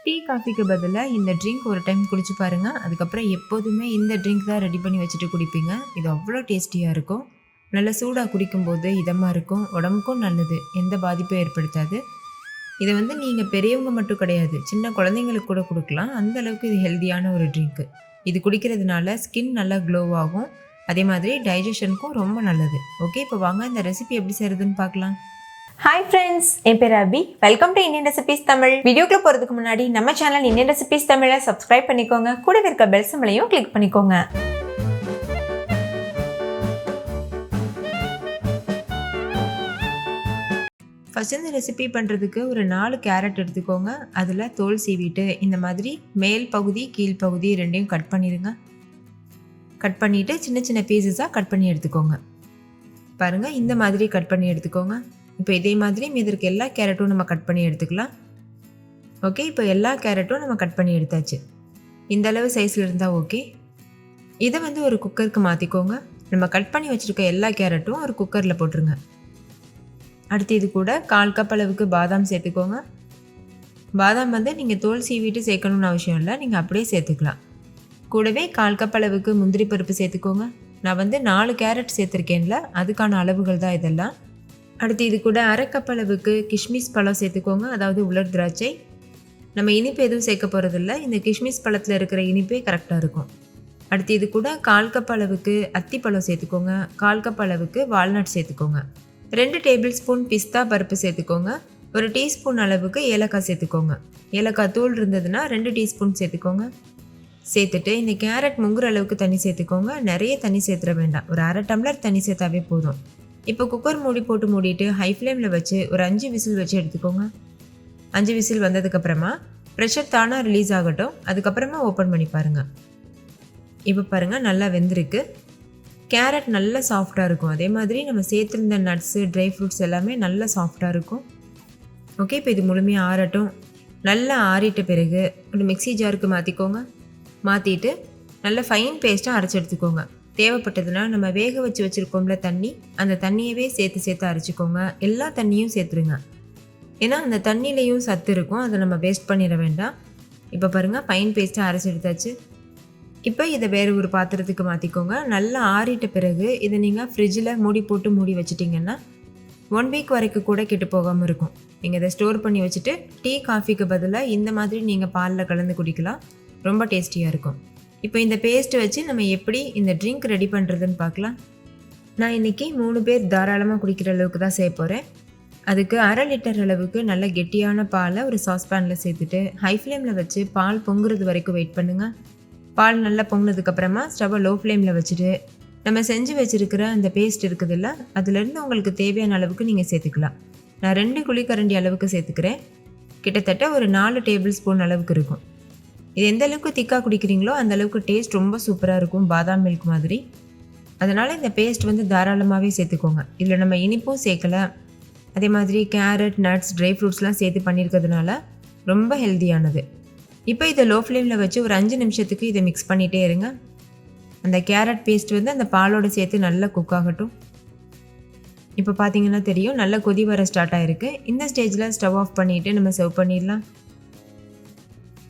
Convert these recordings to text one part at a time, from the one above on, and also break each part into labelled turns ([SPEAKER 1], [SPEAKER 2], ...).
[SPEAKER 1] Tea காஃபிக்கு பதிலாக இந்த ட்ரிங்க் ஒரு டைம் குடிச்சு பாருங்கள். அதுக்கப்புறம் எப்போதுமே இந்த ட்ரிங்க் தான் ரெடி பண்ணி வச்சுட்டு குடிப்பீங்க. இது அவ்வளோ டேஸ்டியாக இருக்கும். நல்லா சூடாக குடிக்கும்போது இதமாக இருக்கும், உடம்புக்கும் நல்லது, எந்த பாதிப்பும் ஏற்படுத்தாது. இதை நீங்கள் பெரியவங்க மட்டும் கிடையாது, சின்ன குழந்தைங்களுக்கு கூட கொடுக்கலாம். அந்த அளவுக்கு இது ஹெல்த்தியான ஒரு ட்ரிங்க்கு. இது குடிக்கிறதுனால ஸ்கின் நல்லா க்ளோ ஆகும். அதே மாதிரி டைஜஷனுக்கும் ரொம்ப நல்லது. ஓகே, இப்போ வாங்க இந்த ரெசிபி எப்படி செய்கிறதுன்னு பார்க்கலாம்.
[SPEAKER 2] ஹாய் ஃப்ரெண்ட்ஸ், என் பேர் Abi. Welcome to Indian recipes Tamil. வீடியோக்குள்ள போகிறதுக்கு முன்னாடி நம்ம சேனல் இந்தியன் ரெசிபீஸ் தமிழை சப்ஸ்கிரைப் பண்ணிக்கோங்க. கூடவே இருக்க பெல் சிம்பலையும் கிளிக் பண்ணிக்கோங்க.
[SPEAKER 1] ஃபஸ்ட் இந்த ரெசிபி பண்ணுறதுக்கு ஒரு 4 கேரட் எடுத்துக்கோங்க. அதில் தோல் சீவிட்டு இந்த மாதிரி மேல் பகுதி கீழ் பகுதி ரெண்டையும் கட் பண்ணிடுங்க. கட் பண்ணிவிட்டு சின்ன சின்ன பீசஸாக கட் பண்ணி எடுத்துக்கோங்க. பாருங்கள், இந்த மாதிரி கட் பண்ணி எடுத்துக்கோங்க. இப்போ இதே மாதிரி மீதி இருக்க எல்லா கேரட்டும் நம்ம கட் பண்ணி எடுத்துக்கலாம். ஓகே, இப்போ எல்லா கேரட்டும் நம்ம கட் பண்ணி எடுத்தாச்சு. இந்த அளவு சைஸில் இருந்தால் ஓகே. இதை ஒரு குக்கருக்கு மாற்றிக்கோங்க. நம்ம கட் பண்ணி வச்சுருக்க எல்லா கேரட்டும் ஒரு குக்கரில் போட்டுருங்க. அடுத்து இது கூட 1/4 கப் அளவுக்கு பாதாம் சேர்த்துக்கோங்க. பாதாம் நீங்கள் தோல் சீவிட்டு சேர்க்கணும்னு அவசியம் இல்லை, நீங்கள் அப்படியே சேர்த்துக்கலாம். கூடவே 1/4 கப் அளவுக்கு முந்திரி பருப்பு சேர்த்துக்கோங்க. நான் 4 கேரட் சேர்த்துருக்கேன்ல, அதுக்கான அளவுகள் தான் இதெல்லாம். அடுத்து இது கூட 1/2 கப் அளவுக்கு கிஷ்மிஸ் பழம் சேர்த்துக்கோங்க, அதாவது உலர் திராட்சை. நம்ம இனிப்பு எதுவும் சேர்க்க போகிறதில்ல, இந்த கிஷ்மிஸ் பழத்தில் இருக்கிற இனிப்பே கரெக்டாக இருக்கும். அடுத்து இது கூட 1/4 கப் அளவுக்கு அத்திப்பழம் சேர்த்துக்கோங்க. 1/4 கப் அளவுக்கு வால்நட் சேர்த்துக்கோங்க. 2 டேபிள் ஸ்பூன் பிஸ்தா பருப்பு சேர்த்துக்கோங்க. 1 டீஸ்பூன் அளவுக்கு ஏலக்காய் சேர்த்துக்கோங்க. ஏலக்காய் தூள் இருந்ததுன்னா 2 டீஸ்பூன் சேர்த்துக்கோங்க. சேர்த்துட்டு இந்த கேரட் முங்குற அளவுக்கு தண்ணி சேர்த்துக்கோங்க. நிறைய தண்ணி சேர்த்துட வேண்டாம், ஒரு 1/2 டம்ளர் தண்ணி சேர்த்தாவே போதும். இப்போ குக்கர் மூடி போட்டு மூடிட்டு ஹை ஃப்ளேமில் வச்சு ஒரு 5 விசில் வச்சு எடுத்துக்கோங்க. 5 விசில் வந்ததுக்கப்புறமா ப்ரெஷர் தானாக ரிலீஸ் ஆகட்டும். அதுக்கப்புறமா ஓப்பன் பண்ணி பாருங்கள். இப்போ பாருங்கள், நல்லா வெந்திருக்கு. கேரட் நல்லா சாஃப்டாக இருக்கும். அதே மாதிரி நம்ம சேர்த்துருந்த நட்ஸு, ட்ரை ஃப்ரூட்ஸ் எல்லாமே நல்லா சாஃப்டாக இருக்கும். ஓகே, இப்போ இது முழுமையாக ஆறட்டும். நல்லா ஆறிட்ட பிறகு ஒரு மிக்ஸி ஜாருக்கு மாற்றிக்கோங்க. மாற்றிட்டு நல்லா ஃபைன் பேஸ்ட்டாக அரைச்சி எடுத்துக்கோங்க. தேவைப்பட்டதுன்னா நம்ம வேக வச்சு வச்சுருக்கோம்ல தண்ணி, அந்த தண்ணியவே சேர்த்து அரைச்சிக்கோங்க. எல்லா தண்ணியும் சேர்த்துருங்க, ஏன்னா அந்த தண்ணியிலையும் சத்து இருக்கும், அதை நம்ம வேஸ்ட் பண்ணிட வேண்டாம். இப்போ பாருங்கள், ஃபைன் பேஸ்ட்டாக அரைச்சி எடுத்தாச்சு. இப்போ இதை வேறு ஒரு பாத்திரத்துக்கு மாற்றிக்கோங்க. நல்லா ஆறிட்ட பிறகு இதை நீங்கள் ஃப்ரிட்ஜில் மூடி வச்சிட்டிங்கன்னா 1 வீக் வரைக்கும் கூட கெட்டு போகாமல் இருக்கும். நீங்கள் இதை ஸ்டோர் பண்ணி வச்சுட்டு டீ காஃபிக்கு பதிலாக இந்த மாதிரி நீங்கள் பாலில் கலந்து குடிக்கலாம். ரொம்ப டேஸ்டியாக இருக்கும். இப்போ இந்த பேஸ்ட்டை வச்சு நம்ம எப்படி இந்த ட்ரிங்க் ரெடி பண்ணுறதுன்னு பார்க்கலாம். நான் இன்றைக்கி 3 பேர் தாராளமாக குடிக்கிற அளவுக்கு தான் செய்ய போகிறேன். அதுக்கு 1/2 லிட்டர் அளவுக்கு நல்ல கெட்டியான பாலை ஒரு சாஸ்பேனில் சேர்த்துட்டு ஹை ஃப்ளேமில் வச்சு பால் பொங்குறது வரைக்கும் வெயிட் பண்ணுங்கள். பால் நல்லா பொங்கினதுக்கப்புறமா ஸ்டவ்வை லோ ஃப்ளேமில் வச்சுட்டு நம்ம செஞ்சு வச்சுருக்கிற அந்த பேஸ்ட் இருக்குதுல்ல, அதுலேருந்து உங்களுக்கு தேவையான அளவுக்கு நீங்கள் சேர்த்துக்கலாம். நான் 2 குழிக்கரண்டி அளவுக்கு சேர்த்துக்கிறேன். கிட்டத்தட்ட ஒரு 4 டேபிள் ஸ்பூன் அளவுக்கு இருக்கும். இது எந்த அளவுக்கு திக்காக குடிக்கிறீங்களோ அந்த அளவுக்கு டேஸ்ட் ரொம்ப சூப்பராக இருக்கும், பாதாம் மில்க் மாதிரி. அதனால் இந்த பேஸ்ட் தாராளமாகவே சேர்த்துக்கோங்க. இதில் நம்ம இனிப்பும் சேர்க்கலை, அதே மாதிரி கேரட், நட்ஸ், ட்ரை ஃப்ரூட்ஸ்லாம் சேர்த்து பண்ணியிருக்கிறதுனால ரொம்ப ஹெல்த்தியானது. இப்போ இதை லோ ஃப்ளேமில் வச்சு ஒரு 5 நிமிஷத்துக்கு இதை மிக்ஸ் பண்ணிகிட்டே இருங்க. அந்த கேரட் பேஸ்ட் அந்த பாலோடு சேர்த்து நல்லா குக் ஆகட்டும். இப்போ பார்த்தீங்கன்னா தெரியும், நல்லா கொதி வர ஸ்டார்ட் ஆகிருக்கு. இந்த ஸ்டேஜில் ஸ்டவ் ஆஃப் பண்ணிவிட்டு நம்ம சர்வ் பண்ணிடலாம்.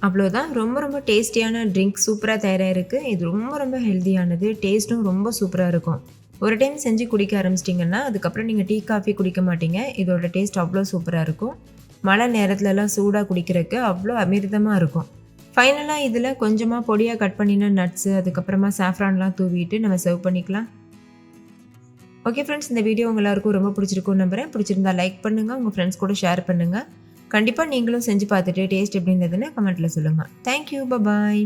[SPEAKER 1] அவ்வளோதான், ரொம்ப டேஸ்டியான ட்ரிங்க் சூப்பராக தயாராகிருக்கு. இது ரொம்ப ஹெல்த்தியானது, டேஸ்ட்டும் ரொம்ப சூப்பராக இருக்கும். ஒரு டைம் செஞ்சு குடிக்க ஆரம்பிச்சிட்டிங்கன்னா அதுக்கப்புறம் நீங்கள் டீ காஃபி குடிக்க மாட்டீங்க. இதோட டேஸ்ட் அவ்வளோ சூப்பராக இருக்கும். மழை நேரத்துலலாம் சூடாக குடிக்கிறதுக்கு அவ்வளோ அமிர்தமாக இருக்கும். ஃபைனலாக இதில் கொஞ்சமாக பொடியாக கட் பண்ணின நட்ஸு, அதுக்கப்புறமா சாஃப்ரான்லாம் தூவிட்டு நம்ம சர்வ் பண்ணிக்கலாம். ஓகே ஃப்ரெண்ட்ஸ், இந்த வீடியோ உங்கள் எல்லாருக்கும் ரொம்ப பிடிச்சிருக்கும்னு நம்புகிறேன். பிடிச்சிருந்தா லைக் பண்ணுங்கள், உங்கள் ஃப்ரெண்ட்ஸ் கூட ஷேர் பண்ணுங்கள். கண்டிப்பாக நீங்களும் செஞ்சு பார்த்துட்டு டேஸ்ட் எப்படி இருந்ததுன்னு கமெண்ட்டில் சொல்லுங்கள். தேங்க்யூ, பாய்.